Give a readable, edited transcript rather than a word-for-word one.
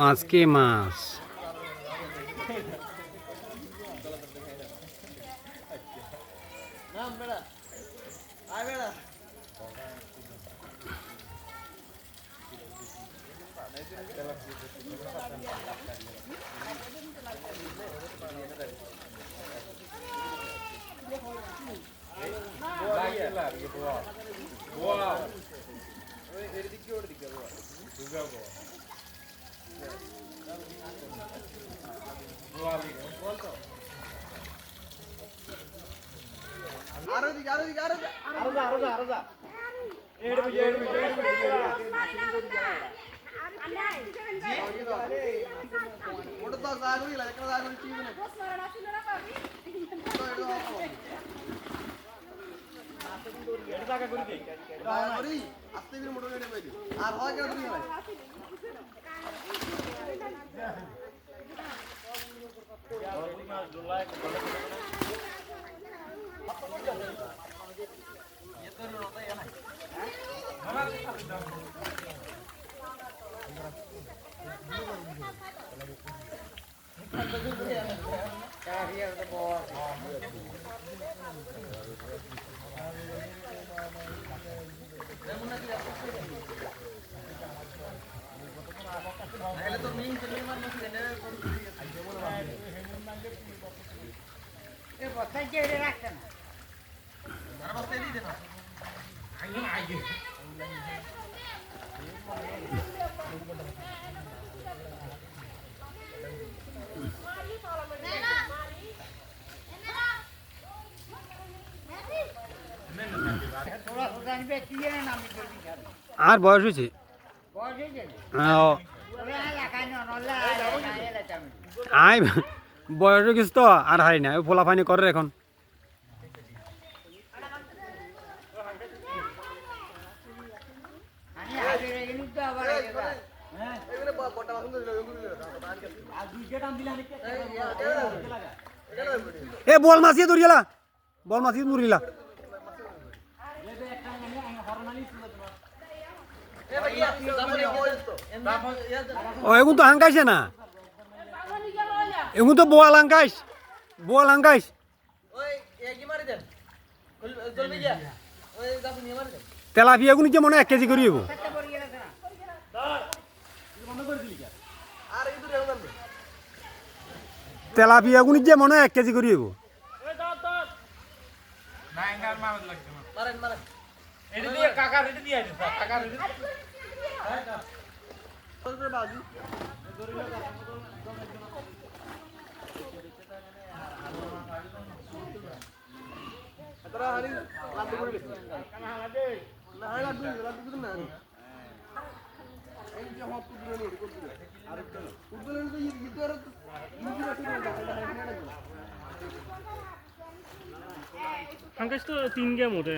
আজকে মাছ আর বয়স হয়েছে আই বয়স হয়ে গেছে তো আর হারি না ফোলা ফাইনি করে এখন এ বল মাছিয়ে ধরিলা বল মাছিয়ে ধরিলা ও এগুন তো হাঙ্কাইছে না এগুন তো বোয়াল হাঙ্কাইস তেলাপিয়া গুনি যে মনে 1 কেজি করি হবো তেলাপিয়া গুনি যে মনে 1 কেজি করি হবো হাঙ্কাশ তো 3 গেম ওঠে